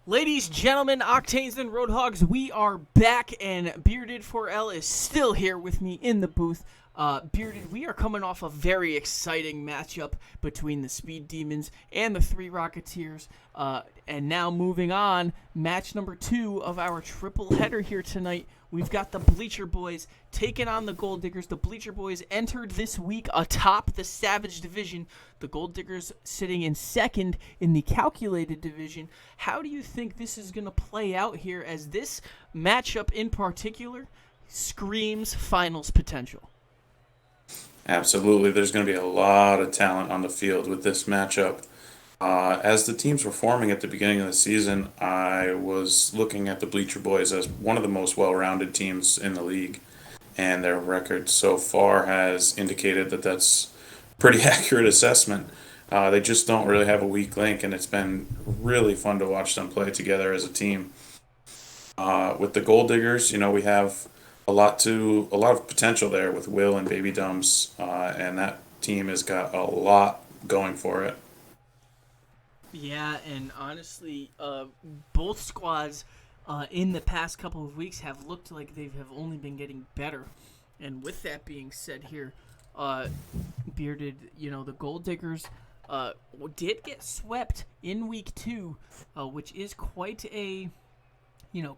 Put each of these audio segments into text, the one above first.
Ladies, gentlemen, Octanes and Roadhogs, we are back, and Bearded 4L is still here with me in the booth. Bearded, we are coming off a very exciting matchup between the Speed Demons and the Three Rocketeers. And now moving on, match number 2 of our triple header here tonight. We've got the Bleacher Boys taking on the Gold Diggers. The Bleacher Boys entered this week atop the Savage Division. The Gold Diggers sitting in second in the Calculated Division. How do you think this is going to play out here, as this matchup in particular screams finals potential? Absolutely. There's going to be a lot of talent on the field with this matchup. As the teams were forming at the beginning of the season, I was looking at the Bleacher Boys as one of the most well-rounded teams in the league, and their record so far has indicated that that's a pretty accurate assessment. They just don't really have a weak link, and it's been really fun to watch them play together as a team. With the Gold Diggers, we have a lot of potential there with Will and Baby Dums, and that team has got a lot going for it. Yeah, and honestly, both squads in the past couple of weeks have looked like they have only been getting better. And with that being said here, Bearded, the Gold Diggers did get swept in week 2, which is quite a,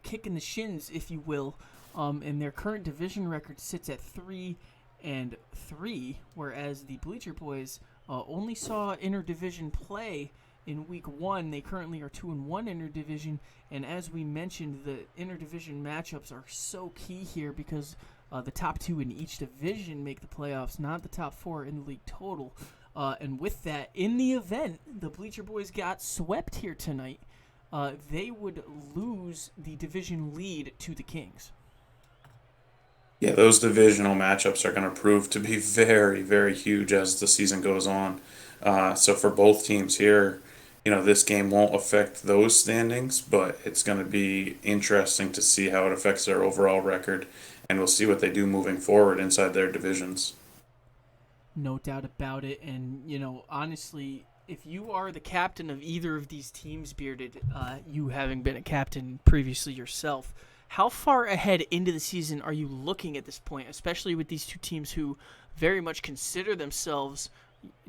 kick in the shins, if you will. And their current division record sits at 3-3, whereas the Bleacher Boys only saw interdivision play in week 1. They currently are 2-1 interdivision, and as we mentioned, the interdivision matchups are so key here because the top 2 in each division make the playoffs, not the top 4 in the league total. And with that, in the event the Bleacher Boys got swept here tonight, they would lose the division lead to the Kings. Yeah, those divisional matchups are going to prove to be very, very huge as the season goes on. So for both teams here, this game won't affect those standings, but it's going to be interesting to see how it affects their overall record, and we'll see what they do moving forward inside their divisions. No doubt about it. And, honestly, if you are the captain of either of these teams, Bearded, you having been a captain previously yourself, how far ahead into the season are you looking at this point, especially with these two teams who very much consider themselves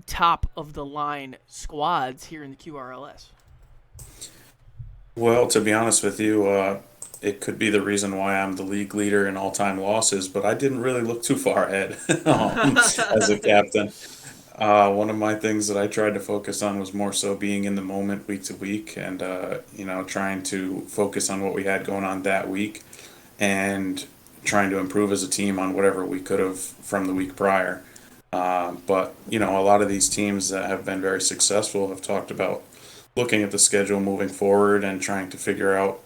top of the line squads here in the QRLS? Well, to be honest with you, it could be the reason why I'm the league leader in all-time losses, but I didn't really look too far ahead as a captain. One of my things that I tried to focus on was more so being in the moment week to week, and trying to focus on what we had going on that week, and trying to improve as a team on whatever we could have from the week prior. But a lot of these teams that have been very successful have talked about looking at the schedule moving forward and trying to figure out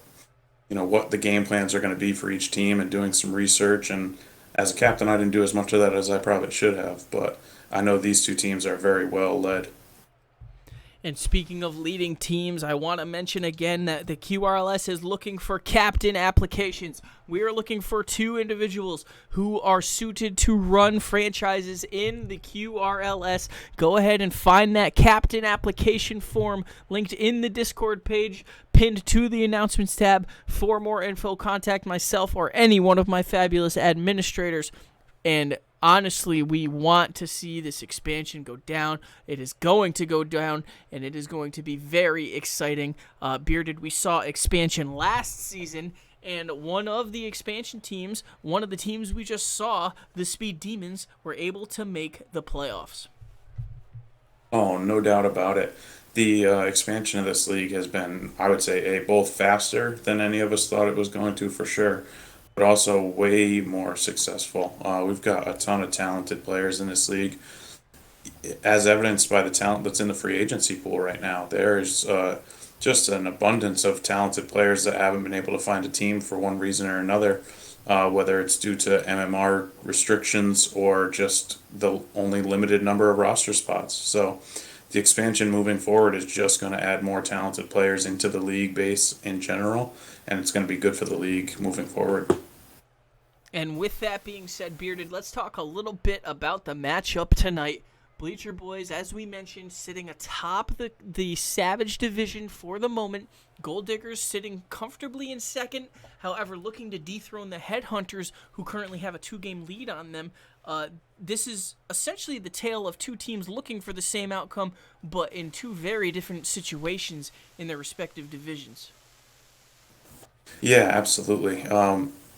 what the game plans are going to be for each team, and doing some research. And as a captain, I didn't do as much of that as I probably should have, but I know these two teams are very well led. And speaking of leading teams, I want to mention again that the QRLS is looking for captain applications. We are looking for 2 individuals who are suited to run franchises in the QRLS. Go ahead and find that captain application form linked in the Discord page, pinned to the announcements tab. For more info, contact myself or any one of my fabulous administrators. And honestly, we want to see this expansion go down. It is going to go down, and it is going to be very exciting. Bearded, we saw expansion last season, and one of the expansion teams, one of the teams we just saw, the Speed Demons, were able to make the playoffs. Oh, no doubt about it. The expansion of this league has been, I would say, both faster than any of us thought it was going to, for sure, but also way more successful. We've got a ton of talented players in this league, as evidenced by the talent that's in the free agency pool right now. There's just an abundance of talented players that haven't been able to find a team for one reason or another, whether it's due to MMR restrictions or just the only limited number of roster spots. So the expansion moving forward is just going to add more talented players into the league base in general, and it's going to be good for the league moving forward. And with that being said, Bearded, let's talk a little bit about the matchup tonight. Bleacher Boys, as we mentioned, sitting atop the Savage division for the moment. Gold Diggers sitting comfortably in second, however, looking to dethrone the Headhunters, who currently have a 2-game lead on them. This is essentially the tale of two teams looking for the same outcome, but in two very different situations in their respective divisions. Yeah, absolutely.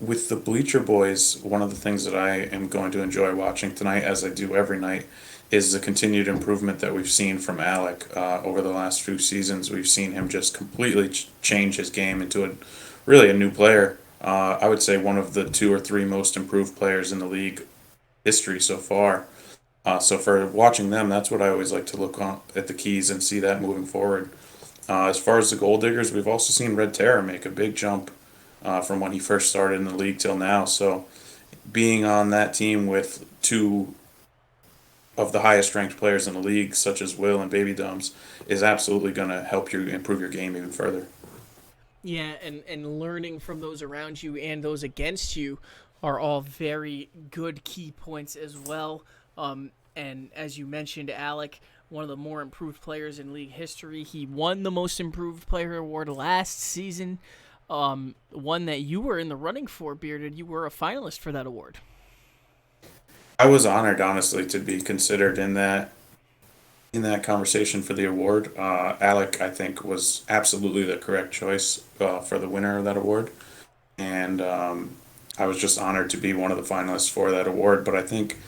With the Bleacher Boys, one of the things that I am going to enjoy watching tonight, as I do every night, is the continued improvement that we've seen from Alec over the last few seasons. We've seen him just completely change his game into really a new player. I would say one of the two or three most improved players in the league history so far. So for watching them, that's what I always like to look on at the keys and see that moving forward. As far as the Gold Diggers, we've also seen Red Terror make a big jump from when he first started in the league till now. So being on that team with two of the highest ranked players in the league, such as Will and Baby Dums, is absolutely going to help you improve your game even further. Yeah, and learning from those around you and those against you are all very good key points as well. And as you mentioned, Alec, one of the more improved players in league history. He won the Most Improved Player award last season. One that you were in the running for, Bearded. You were a finalist for that award. I was honored, honestly, to be considered in that conversation for the award. Alec, I think, was absolutely the correct choice for the winner of that award, and I was just honored to be one of the finalists for that award. But I think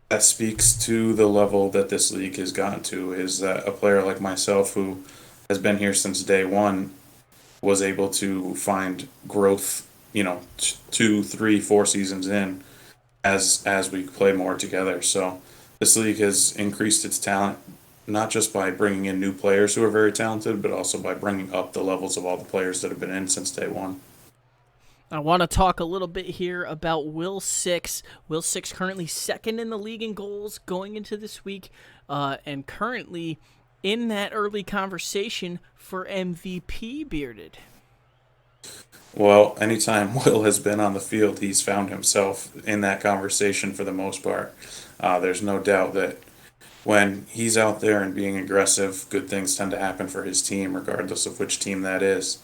that speaks to the level that this league has gotten to. Is that a player like myself, who has been here since day one, was able to find growth, 2, 3, 4 seasons in, as we play more together. So this league has increased its talent, not just by bringing in new players who are very talented, but also by bringing up the levels of all the players that have been in since day one. I want to talk a little bit here about Will Six. Will Six currently second in the league in goals going into this week, and currently in that early conversation for MVP, Bearded. Well, anytime Will has been on the field, he's found himself in that conversation for the most part. There's no doubt that when he's out there and being aggressive, good things tend to happen for his team, regardless of which team that is.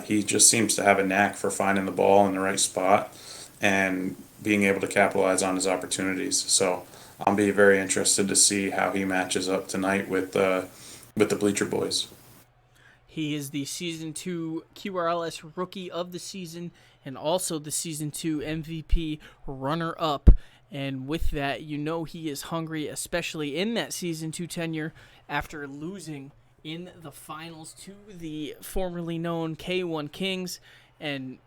He just seems to have a knack for finding the ball in the right spot and being able to capitalize on his opportunities. So I'll be very interested to see how he matches up tonight with the Bleacher Boys. He is the Season 2 QRLS Rookie of the Season and also the Season 2 MVP runner-up. And with that, he is hungry, especially in that Season 2 tenure after losing in the finals to the formerly known K1 Kings. And,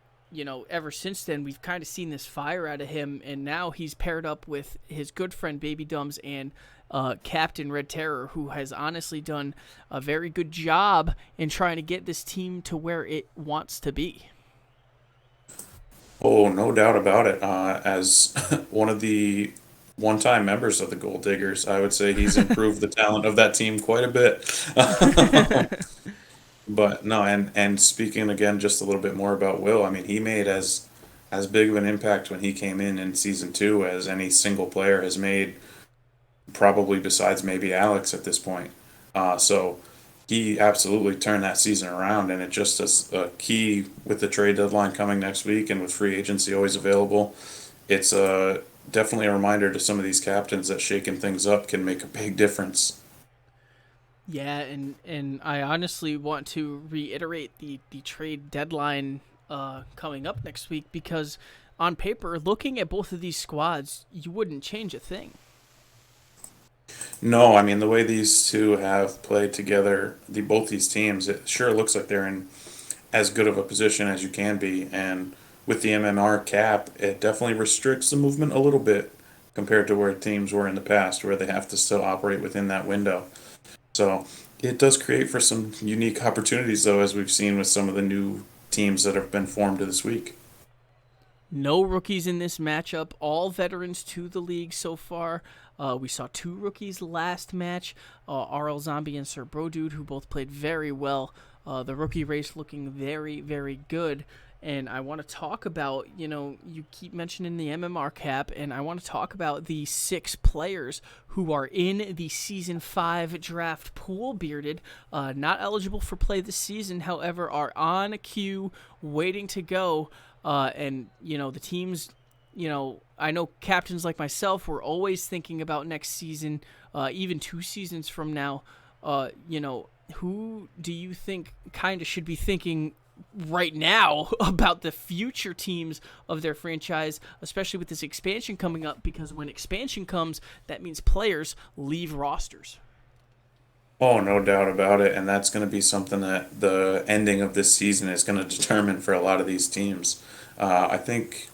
ever since then, we've kind of seen this fire out of him. And now he's paired up with his good friend Baby Dums and Captain Red Terror, who has honestly done a very good job in trying to get this team to where it wants to be. Oh, no doubt about it. As one of the one-time members of the Gold Diggers, I would say he's improved the talent of that team quite a bit. But no, and speaking again just a little bit more about Will, I mean, he made as big of an impact when he came in season 2 as any single player has made, probably besides maybe Alex at this point. So he absolutely turned that season around, and it just is a key with the trade deadline coming next week and with free agency always available. It's definitely a reminder to some of these captains that shaking things up can make a big difference. Yeah, and I honestly want to reiterate the trade deadline coming up next week, because on paper, looking at both of these squads, you wouldn't change a thing. No, I mean the way these two have played together, both these teams, it sure looks like they're in as good of a position as you can be. And with the MMR cap, it definitely restricts the movement a little bit compared to where teams were in the past, where they have to still operate within that window. So it does create for some unique opportunities, though, as we've seen with some of the new teams that have been formed this week. No rookies in this matchup, all veterans to the league so far. We saw 2 rookies last match, RL Zombie and Sir Brodude, who both played very well. The rookie race looking very, very good. And I want to talk about, you keep mentioning the MMR cap, and I want to talk about the 6 players who are in the Season 5 draft pool, Bearded, not eligible for play this season, however, are on queue, waiting to go. And, the teams, I know captains like myself were always thinking about next season, even 2 seasons from now. Who do you think kind of should be thinking right now about the future teams of their franchise, especially with this expansion coming up? Because when expansion comes, that means players leave rosters. Oh, no doubt about it. And that's going to be something that the ending of this season is going to determine for a lot of these teams. I think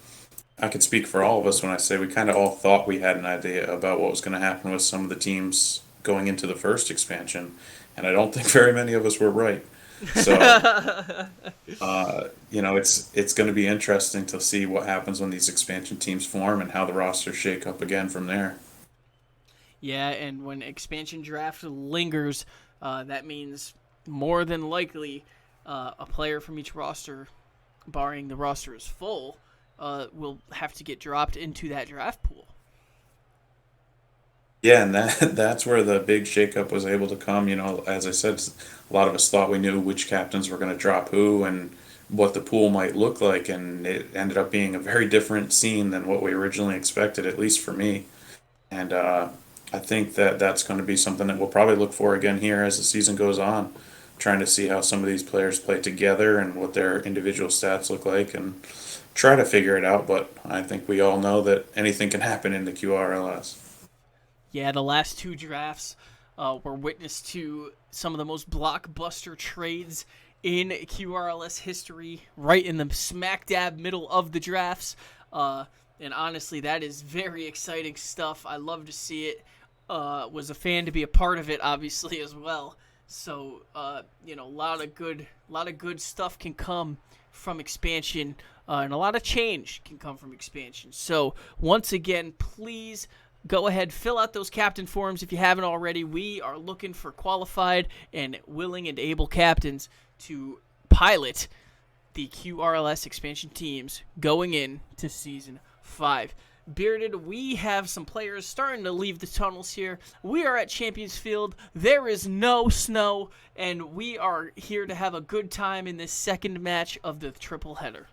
I could speak for all of us when I say we kind of all thought we had an idea about what was going to happen with some of the teams going into the first expansion. And I don't think very many of us were right. So, it's going to be interesting to see what happens when these expansion teams form and how the rosters shake up again from there. Yeah, and when expansion draft lingers, that means more than likely a player from each roster, barring the roster is full, will have to get dropped into that draft pool. Yeah, and that's where the big shakeup was able to come. As I said, a lot of us thought we knew which captains were going to drop who and what the pool might look like, and it ended up being a very different scene than what we originally expected, at least for me. And I think that that's going to be something that we'll probably look for again here as the season goes on, trying to see how some of these players play together and what their individual stats look like, and try to figure it out. But I think we all know that anything can happen in the QRLS. Yeah, the last 2 drafts were witness to some of the most blockbuster trades in QRLS history, right in the smack dab middle of the drafts. And honestly, that is very exciting stuff. I love to see it. Was a fan to be a part of it, obviously, as well. So, a lot of good stuff can come from expansion, and a lot of change can come from expansion. So, once again, please go ahead, fill out those captain forms if you haven't already. We are looking for qualified and willing and able captains to pilot the QRLS expansion teams going into Season 5. Bearded, we have some players starting to leave the tunnels here. We are at Champions Field. There is no snow, and we are here to have a good time in this second match of the triple header.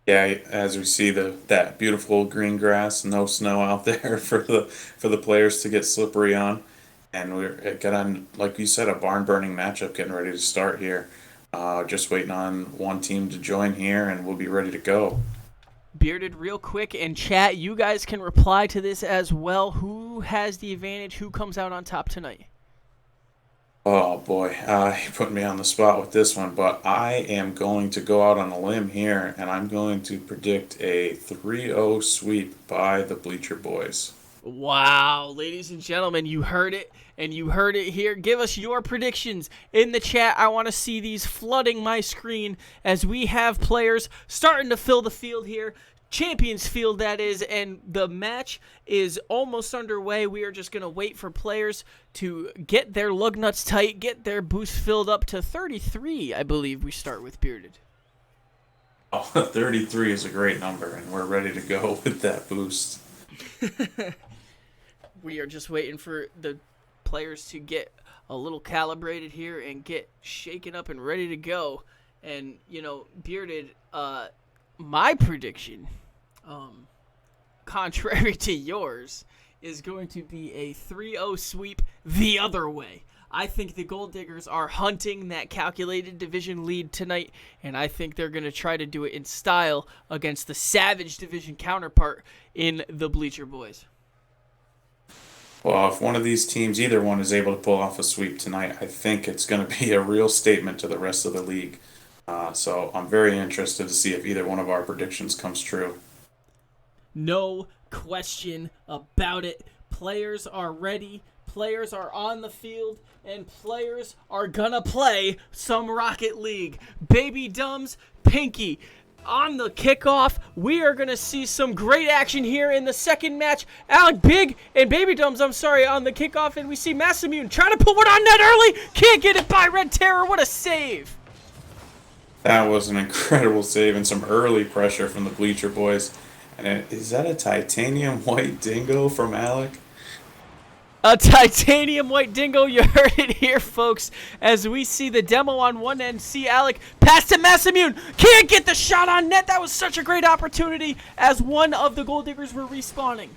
Yeah, as we see that beautiful green grass, no snow out there for the players to get slippery on, and we're getting, like you said, a barn burning matchup getting ready to start here. Just waiting on one team to join here, and we'll be ready to go. Bearded, real quick, and chat, you guys can reply to this as well. Who has the advantage? Who comes out on top tonight? Oh boy, you put me on the spot with this one, but I am going to go out on a limb here, and I'm going to predict a 3-0 sweep by the Bleacher boys. Wow, ladies and gentlemen, you heard it, and you heard it here. Give us your predictions in the chat. I want to see these flooding my screen as we have players starting to fill the field here. Champions Field, that is, and the match is almost underway. We are just going to wait for players to get their lug nuts tight, get their boost filled up to 33, I believe we start with, Bearded. Oh, 33 is a great number, and we're ready to go with that boost. We are just waiting for the players to get a little calibrated here and get shaken up and ready to go. And, Bearded, my prediction, contrary to yours, is going to be a 3-0 sweep the other way. I think the Gold Diggers are hunting that calculated division lead tonight, and I think they're going to try to do it in style against the savage division counterpart in the Bleacher boys. Well, if one of these teams, either one, is able to pull off a sweep tonight, I think it's going to be a real statement to the rest of the league. So I'm very interested to see if either one of our predictions comes true. No question about it. Players are ready. Players are on the field, and players are gonna play some Rocket League. Baby Dumbs, Pinky, on the kickoff, we are gonna see some great action here in the second match. Alec Big and Baby Dumbs, on the kickoff, and we see Massamune trying to put one on net early. Can't get it by Red Terror. What a save! That was an incredible save and some early pressure from the Bleacher boys. And is that a titanium white dingo from Alec? A titanium white dingo, you heard it here, folks, as we see the demo on one end, see Alec pass to Massimune, can't get the shot on net. That was such a great opportunity as one of the Gold Diggers were respawning.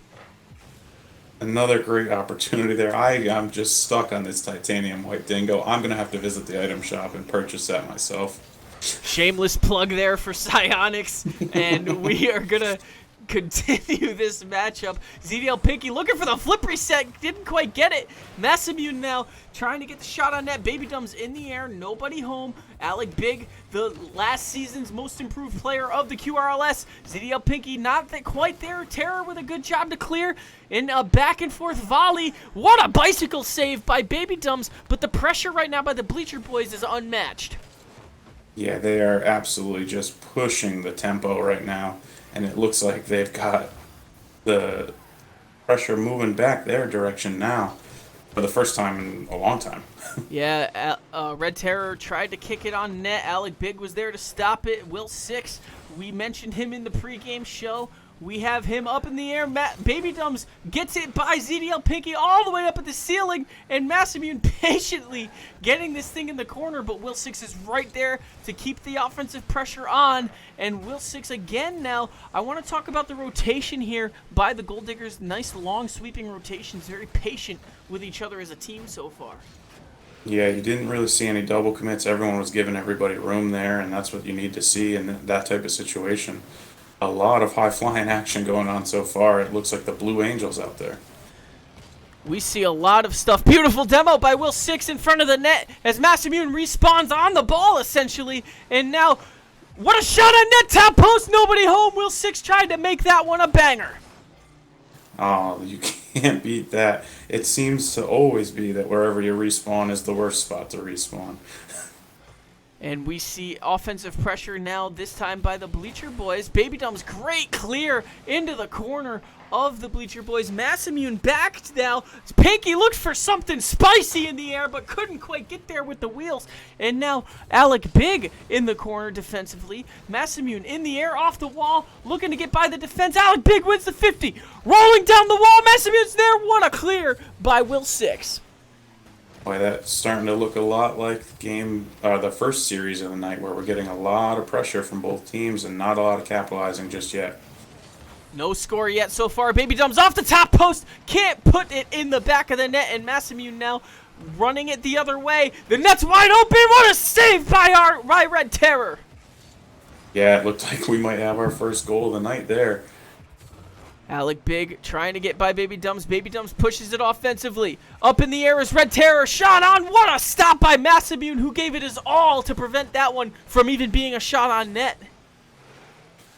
Another great opportunity there. I'm just stuck on this titanium white dingo. I'm going to have to visit the item shop and purchase that myself. Shameless plug there for Psionics, and we are going to continue this matchup. ZDL Pinky looking for the flip reset, didn't quite get it. Massimune now trying to get the shot on net. Baby Dumb's in the air, nobody home. Alec Big, the last season's most improved player of the QRLS. ZDL Pinky not quite there. Terror with a good job to clear in a back and forth volley. What a bicycle save by Baby Dumbs, but the pressure right now by the Bleacher boys is unmatched. Yeah, they are absolutely just pushing the tempo right now. And it looks like they've got the pressure moving back their direction now for the first time in a long time. Yeah, Red Terror tried to kick it on net. Alec Big was there to stop it. Will 6, we mentioned him in the pregame show. We have him up in the air. Baby Dumbs gets it by ZDL Pinky all the way up at the ceiling. And Massimune patiently getting this thing in the corner. But Will 6 is right there to keep the offensive pressure on. And Will 6 again now. I want to talk about the rotation here by the Gold Diggers. Nice long sweeping rotations. Very patient with each other as a team so far. Yeah, you didn't really see any double commits. Everyone was giving everybody room there. And that's what you need to see in that type of situation. A lot of high-flying action going on so far. It looks like the Blue Angels out there. We see a lot of stuff. Beautiful demo by Will 6 in front of the net as Massimune respawns on the ball, essentially. And now, what a shot on net, top post, nobody home. Will 6 tried to make that one a banger. Oh, you can't beat that. It seems to always be that wherever you respawn is the worst spot to respawn. And we see offensive pressure now, this time by the Bleacher boys. Baby Dumb's great clear into the corner of the Bleacher boys. Massimune back now. Pinky looked for something spicy in the air, but couldn't quite get there with the wheels. And now Alec Big in the corner defensively. Massimune in the air, off the wall, looking to get by the defense. Alec Big wins the 50. Rolling down the wall, Massimune's there. What a clear by Will 6. Boy, that's starting to look a lot like the first series of the night, where we're getting a lot of pressure from both teams and not a lot of capitalizing just yet. No score yet so far. Baby Dumb's off the top post. Can't put it in the back of the net. And Massimune now running it the other way. The net's wide open. What a save by Red Terror. Yeah, it looked like we might have our first goal of the night there. Alec Big trying to get by Baby Dumbs. Baby Dumbs pushes it offensively. Up in the air is Red Terror. Shot on. What a stop by Massimune, who gave it his all to prevent that one from even being a shot on net.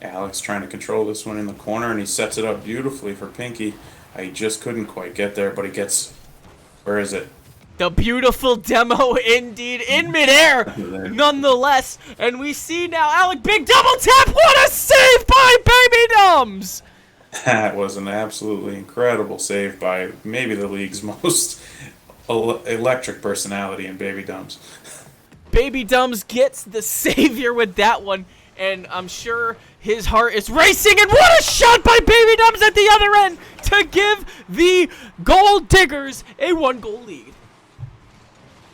Alex trying to control this one in the corner, and he sets it up beautifully for Pinky. He just couldn't quite get there, but he gets... Where is it? The beautiful demo indeed in midair, nonetheless. And we see now Alec Big double tap. What a save by Baby Dumbs. That was an absolutely incredible save by maybe the league's most electric personality in Baby Dumbs. Baby Dumbs gets the savior with that one, and I'm sure his heart is racing. And what a shot by Baby Dumbs at the other end to give the Gold Diggers a 1-goal lead.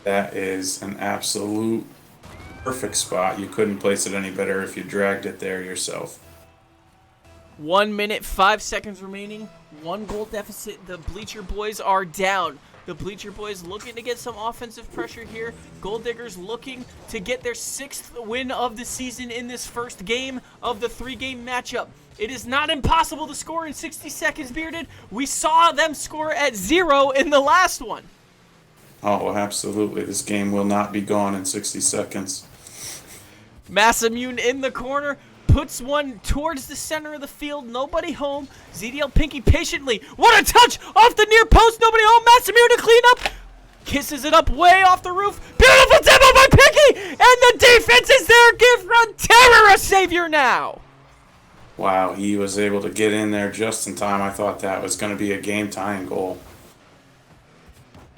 That is an absolute perfect spot. You couldn't place it any better if you dragged it there yourself. 1 minute, 5 seconds remaining. 1-goal deficit. The Bleacher boys are down. The Bleacher boys looking to get some offensive pressure here. Gold Diggers looking to get their 6th win of the season in this first game of the 3-game matchup. It is not impossible to score in 60 seconds, Bearded. We saw them score at 0 in the last one. Oh, absolutely. This game will not be gone in 60 seconds. Massimune in the corner. Puts one towards the center of the field. Nobody home. ZDL Pinky patiently. What a touch off the near post. Nobody home. Massimune to clean up. Kisses it up way off the roof. Beautiful demo by Pinky. And the defense is there. Give Red Terror a savior now. Wow, he was able to get in there just in time. I thought that was going to be a game-tying goal.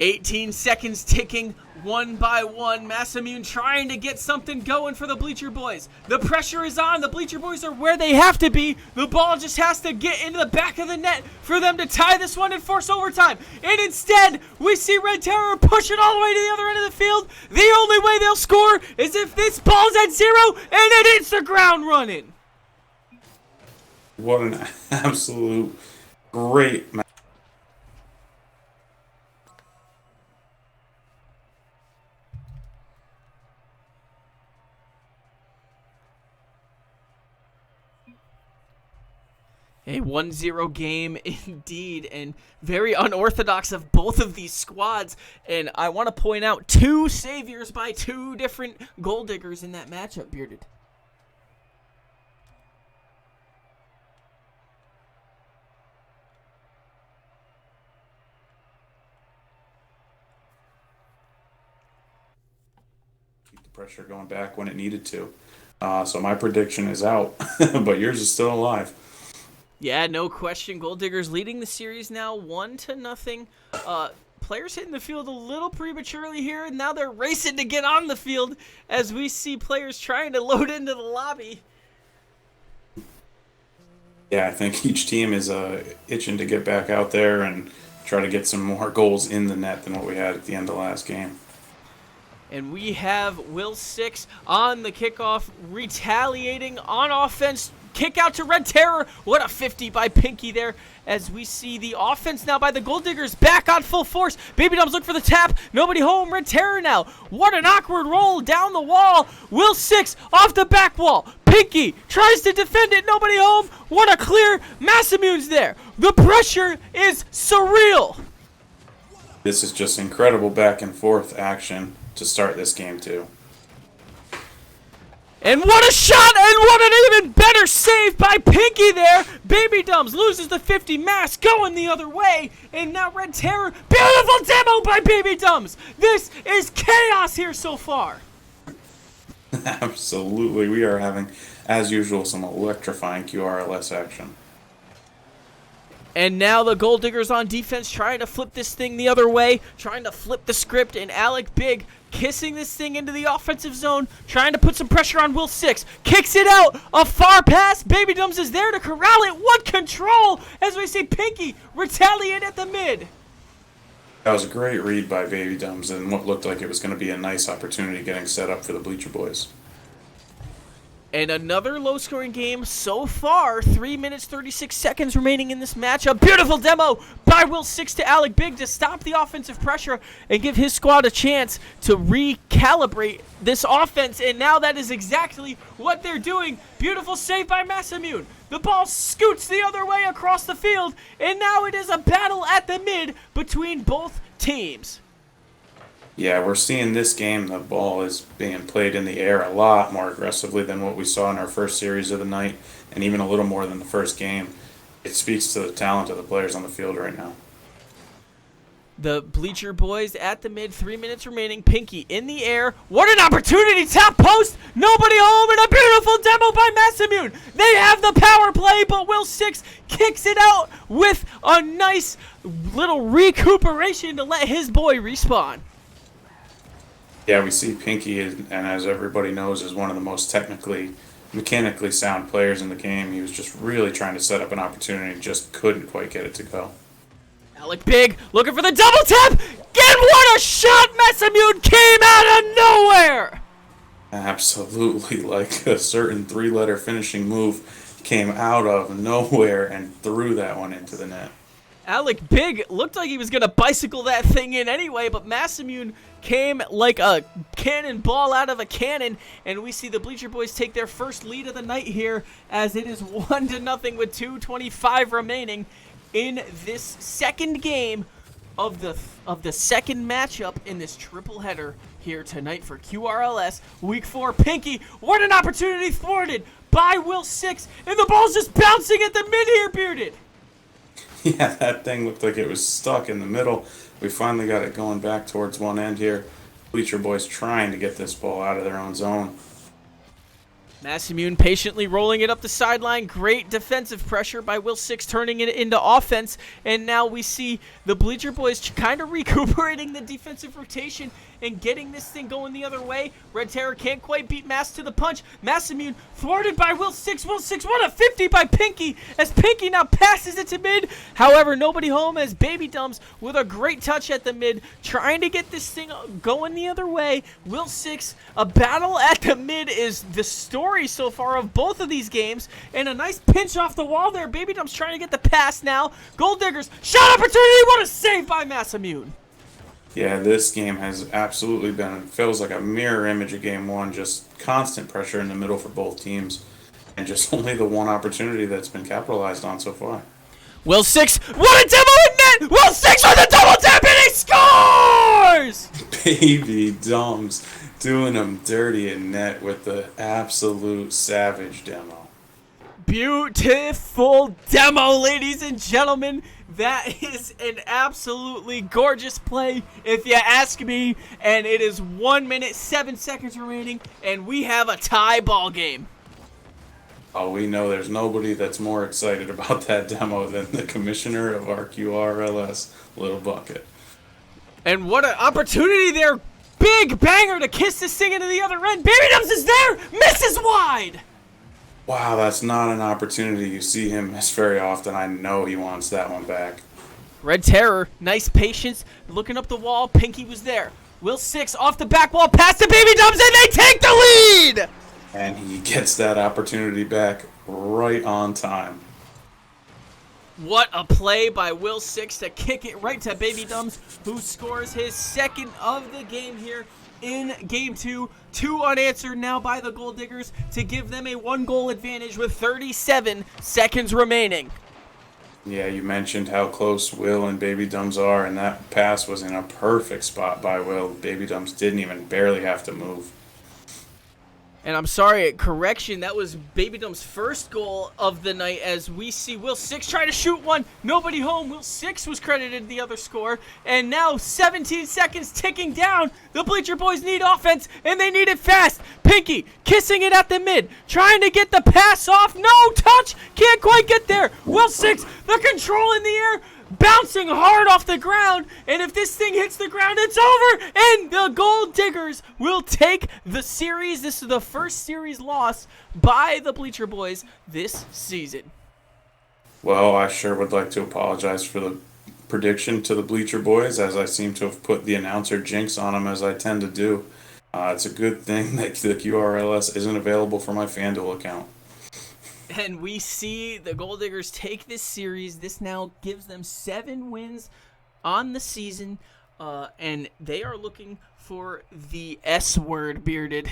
18 seconds ticking, one by one. Massamune trying to get something going for the Bleacher Boys. The pressure is on. The Bleacher Boys are where they have to be. The ball just has to get into the back of the net for them to tie this one and force overtime. And instead, we see Red Terror push it all the way to the other end of the field. The only way they'll score is if this ball's at 0 and it hits the ground running. What an absolute great match. A 1-0 game indeed, and very unorthodox of both of these squads. And I want to point out 2 saviors by 2 different goal diggers in that matchup, Bearded. Keep the pressure going back when it needed to. So my prediction is out, but yours is still alive. Yeah, no question. Gold Diggers leading the series now 1-0. Players hitting the field a little prematurely here, and now they're racing to get on the field as we see players trying to load into the lobby. Yeah, I think each team is itching to get back out there and try to get some more goals in the net than what we had at the end of the last game. And we have Will Six on the kickoff, retaliating on offense. Kick out to Red Terror. What a 50 by Pinky there as we see the offense now by the Gold Diggers back on full force. Baby Dubs look for the tap. Nobody home. Red Terror now. What an awkward roll down the wall. Will Six off the back wall. Pinky tries to defend it. Nobody home. What a clear. Massamune's there. The pressure is surreal. This is just incredible back and forth action to start this game too. And what a shot, and what an even better save by Pinky there. Baby Dums loses the 50, Mass going the other way, and now Red Terror, beautiful demo by Baby Dums. This is chaos here so far. Absolutely, we are having, as usual, some electrifying QRLS action. And now the Gold Diggers on defense trying to flip this thing the other way, trying to flip the script, and Alec Big kissing this thing into the offensive zone, trying to put some pressure on Will Six. Kicks it out, a far pass. Baby Dums is there to corral it. What control as we see Pinky retaliate at the mid. That was a great read by Baby Dums and what looked like it was going to be a nice opportunity getting set up for the Bleacher Boys. And another low-scoring game so far. 3 minutes, 36 seconds remaining in this matchup. Beautiful demo by Will Six to Alec Big to stop the offensive pressure and give his squad a chance to recalibrate this offense. And now that is exactly what they're doing. Beautiful save by Massamune. The ball scoots the other way across the field. And now it is a battle at the mid between both teams. Yeah, we're seeing this game, the ball is being played in the air a lot more aggressively than what we saw in our first series of the night, and even a little more than the first game. It speaks to the talent of the players on the field right now. The Bleacher Boys at the mid, 3 minutes remaining. Pinky in the air. What an opportunity, top post! Nobody home, and a beautiful demo by Massamune. They have the power play, but Will Six kicks it out with a nice little recuperation to let his boy respawn. Yeah, we see Pinky, and as everybody knows, is one of the most mechanically sound players in the game. He was just really trying to set up an opportunity and just couldn't quite get it to go. Alec Big looking for the double tap. And what a shot! Massamune came out of nowhere! Absolutely, like a certain 3-letter finishing move came out of nowhere and threw that one into the net. Alec Big looked like he was going to bicycle that thing in anyway, but Massamune came like a cannonball out of a cannon, and we see the Bleacher Boys take their first lead of the night here as it is 1-0 with 2:25 remaining in this second game of the second matchup in this triple header here tonight for QRLS Week 4. Pinky, what an opportunity thwarted by Will Six, and the ball's just bouncing at the mid here, Bearded. Yeah, that thing looked like it was stuck in the middle. We finally got it going back towards one end here. Bleacher Boys trying to get this ball out of their own zone. Massimune patiently rolling it up the sideline. Great defensive pressure by Will Six, turning it into offense. And now we see the Bleacher Boys kind of recuperating the defensive rotation and getting this thing going the other way. Red Terror can't quite beat Mass to the punch. Massimune thwarted by Will Six. Will Six, what a 50 by Pinky, as Pinky now passes it to mid. However, nobody home as Baby Dumbs with a great touch at the mid, trying to get this thing going the other way. Will Six, a battle at the mid is the story so far of both of these games, and a nice pinch off the wall there. Baby Dumbs trying to get the pass now. Gold Diggers, shot opportunity, what a save by Massimune. Yeah, this game has absolutely been, it feels like a mirror image of game one, just constant pressure in the middle for both teams, and just only the one opportunity that's been capitalized on so far. Will Six, what a demo in net! Will Six with a double tap and he scores! Baby Dumbs doing them dirty in net with the absolute savage demo. Beautiful demo, ladies and gentlemen. That is an absolutely gorgeous play, if you ask me. And it is 1 minute, 7 seconds remaining, and we have a tie ball game. Oh, we know there's nobody that's more excited about that demo than the commissioner of our QRLS, Little Bucket. And what an opportunity there. Big banger to kiss this thing into the other end. Baby Dumbs is there, misses wide. Wow, that's not an opportunity you see him miss very often. I know he wants that one back. Red Terror, nice patience, looking up the wall. Pinky was there. Will Six off the back wall, pass to Baby Dumbs, and they take the lead! And he gets that opportunity back right on time. What a play by Will Six to kick it right to Baby Dumbs, who scores his second of the game here in game two. 2 unanswered now by the Gold Diggers to give them a 1-goal advantage with 37 seconds remaining. Yeah, you mentioned how close Will and Baby Dumbs are, and that pass was in a perfect spot by Will. Baby Dumbs didn't even barely have to move. And I'm sorry, correction, that was Baby Dumb's first goal of the night, as we see Will Six try to shoot one. Nobody home. Will Six was credited the other score. And now 17 seconds ticking down. The Bleacher Boys need offense, and they need it fast. Pinky kissing it at the mid, trying to get the pass off. No touch. Can't quite get there. Will Six, the control in the air, bouncing hard off the ground, and if this thing hits the ground, it's over, and the Gold Diggers will take the series. This is the first series loss by the Bleacher Boys this season. Well, I sure would like to apologize for the prediction to the Bleacher Boys, as I seem to have put the announcer jinx on them, as I tend to do. It's a good thing that the QRLS isn't available for my FanDuel account. And we see the Gold Diggers take this series. This now gives them 7 wins on the season. And they are looking for the S word, Bearded.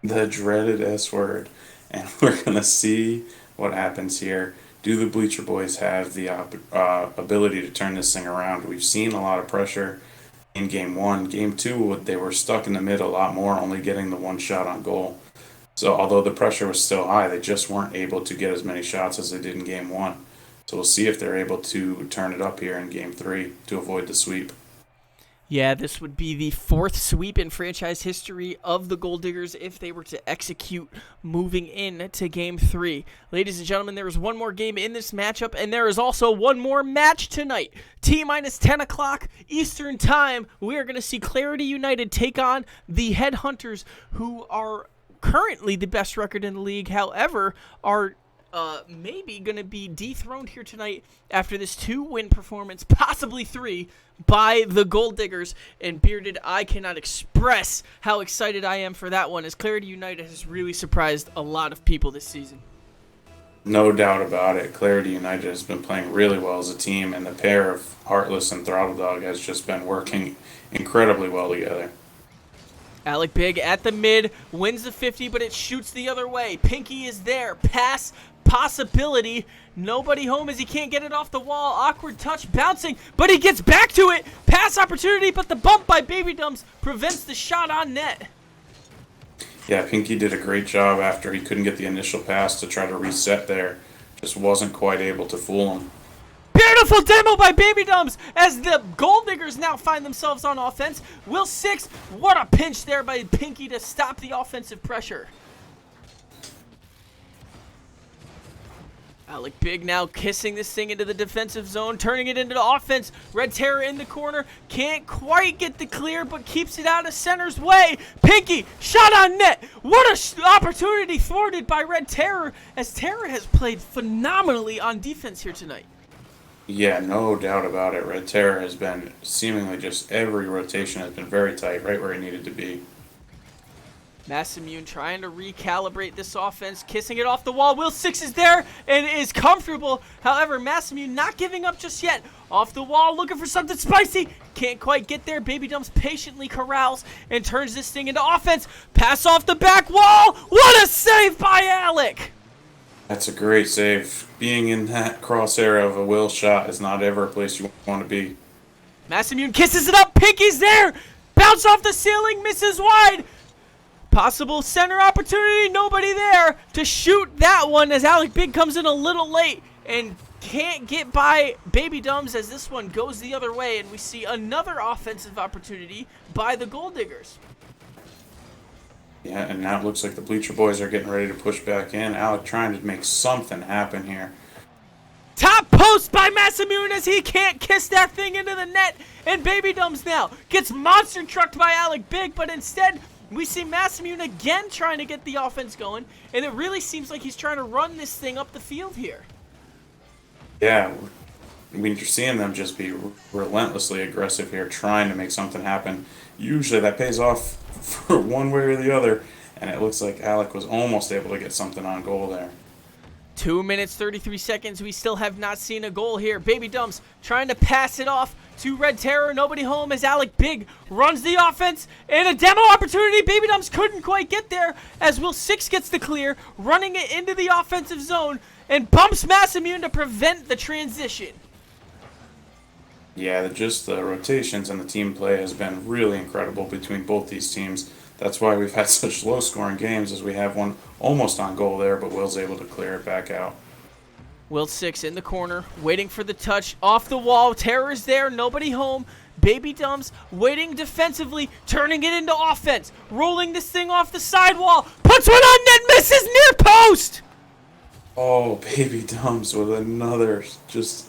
The dreaded S word. And we're going to see what happens here. Do the Bleacher Boys have the ability to turn this thing around? We've seen a lot of pressure in Game 1. Game 2, they were stuck in the mid a lot more, only getting the one shot on goal. So although the pressure was still high, they just weren't able to get as many shots as they did in Game 1. So we'll see if they're able to turn it up here in Game 3 to avoid the sweep. Yeah, this would be the 4th sweep in franchise history of the Gold Diggers if they were to execute moving in to Game 3. Ladies and gentlemen, there is one more game in this matchup, and there is also one more match tonight. T-minus 10 o'clock Eastern Time, we are going to see Clarity United take on the Headhunters, who are currently the best record in the league, however, are maybe going to be dethroned here tonight after this 2-win performance, possibly 3, by the Gold Diggers. And Bearded, I cannot express how excited I am for that one, as Clarity United has really surprised a lot of people this season. No doubt about it. Clarity United has been playing really well as a team, and the pair of Heartless and Throttle Dog has just been working incredibly well together. Alec Big at the mid, wins the 50, but it shoots the other way. Pinky is there. Pass possibility. Nobody home as he can't get it off the wall. Awkward touch, bouncing, but he gets back to it. Pass opportunity, but the bump by Baby Dumbs prevents the shot on net. Yeah, Pinky did a great job after he couldn't get the initial pass to try to reset there. Just wasn't quite able to fool him. Beautiful demo by Baby Dumbs as the Gold Diggers now find themselves on offense. Will Six, what a pinch there by Pinky to stop the offensive pressure. Alec Big now kissing this thing into the defensive zone, turning it into the offense. Red Terror in the corner, can't quite get the clear, but keeps it out of center's way. Pinky, shot on net. What a opportunity thwarted by Red Terror, as Terror has played phenomenally on defense here tonight. Yeah, no doubt about it. Red Terror has been seemingly just every rotation has been very tight, right where he needed to be. Massimune trying to recalibrate this offense, kissing it off the wall. Will Six is there and is comfortable. However, Massimune not giving up just yet. Off the wall, looking for something spicy. Can't quite get there. Baby Dumps patiently corrals and turns this thing into offense. Pass off the back wall. What a save by Alec! That's a great save. Being in that crosshair of a Will shot is not ever a place you want to be. Massimune kisses it up. Pinky's there. Bounce off the ceiling, misses wide. Possible center opportunity, nobody there to shoot that one as Alec Big comes in a little late and can't get by Baby Dumbs as this one goes the other way, and we see another offensive opportunity by the Gold Diggers. Yeah, and now it looks like the Bleacher boys are getting ready to push back in. Alec trying to make something happen here. Top post by Massimune as he can't kiss that thing into the net, and Baby Dumbs now gets monster trucked by Alec Big, but instead we see Massimune again trying to get the offense going, and it really seems like he's trying to run this thing up the field here. Yeah, you're seeing them just be relentlessly aggressive here, trying to make something happen. Usually that pays off for one way or the other, and it looks like Alec was almost able to get something on goal there. 2 minutes, 33 seconds. We still have not seen a goal here. Baby Dumps trying to pass it off to Red Terror. Nobody home as Alec Big runs the offense. And a demo opportunity. Baby Dumps couldn't quite get there as Will Six gets the clear, running it into the offensive zone and bumps Massimune to prevent the transition. Yeah, just the rotations and the team play has been really incredible between both these teams. That's why we've had such low-scoring games, as we have one almost on goal there, but Will's able to clear it back out. Will Six in the corner, waiting for the touch, off the wall. Terror's there, nobody home. Baby Dumps waiting defensively, turning it into offense, rolling this thing off the sidewall, puts one on net, misses near post! Oh, Baby Dumps with another just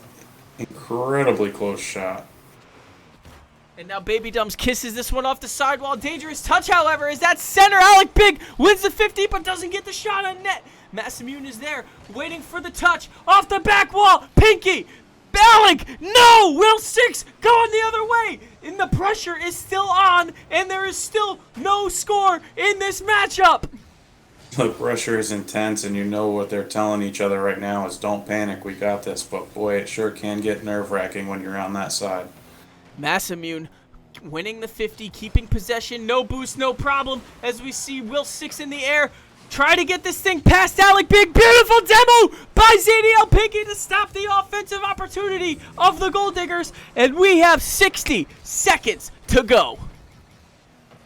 incredibly close shot. And now Baby Dumps kisses this one off the sidewall. Dangerous touch, however, is that center. Alec Big wins the 50, but doesn't get the shot on net. Massimune is there, waiting for the touch. Off the back wall, Pinky. Alec, no! Will Six going the other way. And the pressure is still on, and there is still no score in this matchup. The pressure is intense, and you know what they're telling each other right now is don't panic, we got this. But boy, it sure can get nerve-wracking when you're on that side. Massimune winning the 50, keeping possession, no boost, no problem, as we see Will Six in the air, try to get this thing past Alec Big. Beautiful demo by Zadiel Pinky to stop the offensive opportunity of the Gold Diggers, and we have 60 seconds to go.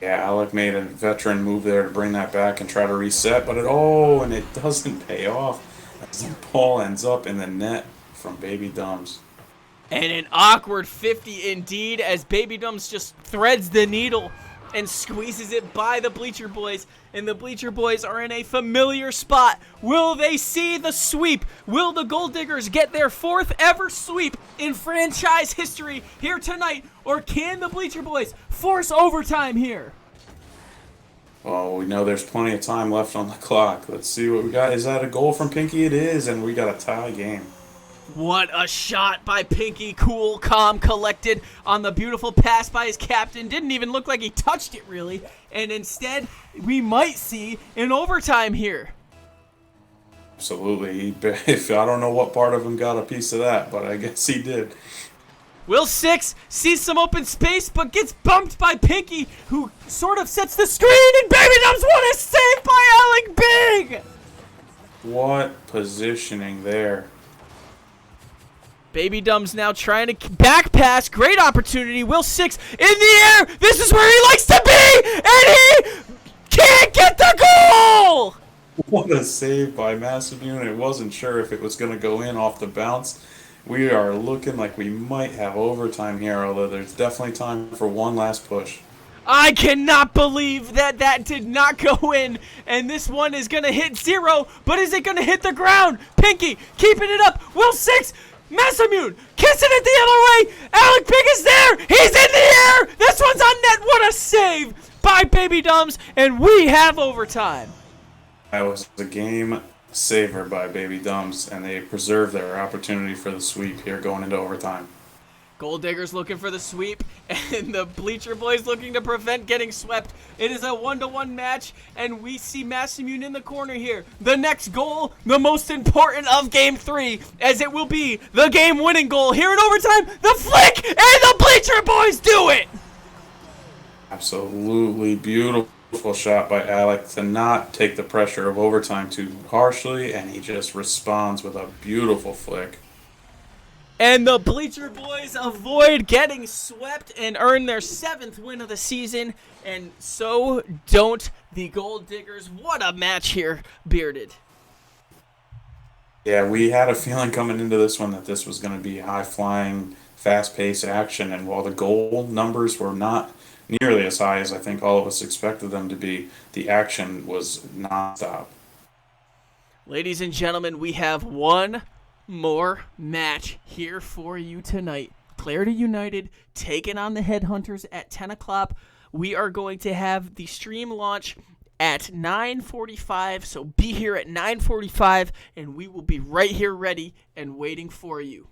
Yeah, Alec made a veteran move there to bring that back and try to reset, but it doesn't pay off as the ball ends up in the net from Baby Dumps. And an awkward 50 indeed, as Baby Dumps just threads the needle and squeezes it by the Bleacher boys. And the Bleacher boys are in a familiar spot. Will they see the sweep? Will the Gold Diggers get their fourth ever sweep in franchise history here tonight? Or can the Bleacher boys force overtime here? Well, we know there's plenty of time left on the clock. Let's see what we got. Is that a goal from Pinky? It is, and we got a tie game. What a shot by Pinky. Cool, calm, collected on the beautiful pass by his captain. Didn't even look like he touched it, really. And instead, we might see an overtime here. Absolutely. I don't know what part of him got a piece of that, but I guess he did. Will Six sees some open space, but gets bumped by Pinky, who sort of sets the screen, and Baby Dumps, what a save by Alec Big! What positioning there. Baby Dumps now trying to back pass. Great opportunity. Will Six in the air. This is where he likes to be, and he can't get the goal! What a save by Massimune. I wasn't sure if it was going to go in off the bounce. We are looking like we might have overtime here, although there's definitely time for one last push. I cannot believe that did not go in, and this one is going to hit 0, but is it going to hit the ground? Pinky, keeping it up. Will 6, Massamune, kissing it the other way. Alec Pig is there. He's in the air. This one's on net. What a save by Baby Dumbs, and we have overtime. That was a game saver by Baby Dumbs, and they preserved their opportunity for the sweep here going into overtime. Gold Diggers looking for the sweep, and the Bleacher Boys looking to prevent getting swept. It is a 1-1 match, and we see Massamune in the corner here. The next goal, the most important of Game 3, as it will be the game-winning goal here in overtime. The flick, and the Bleacher Boys do it! Absolutely beautiful shot by Alec to not take the pressure of overtime too harshly, and he just responds with a beautiful flick. And the Bleacher Boys avoid getting swept and earn their 7th win of the season. And so don't the Gold Diggers. What a match here, Bearded. Yeah, we had a feeling coming into this one that this was going to be high-flying, fast-paced action. And while the goal numbers were not nearly as high as I think all of us expected them to be, the action was nonstop. Ladies and gentlemen, we have one more match here for you tonight. Clarity United taking on the Headhunters at 10 o'clock. We are going to have the stream launch at 9:45, so be here at 9:45, and we will be right here ready and waiting for you.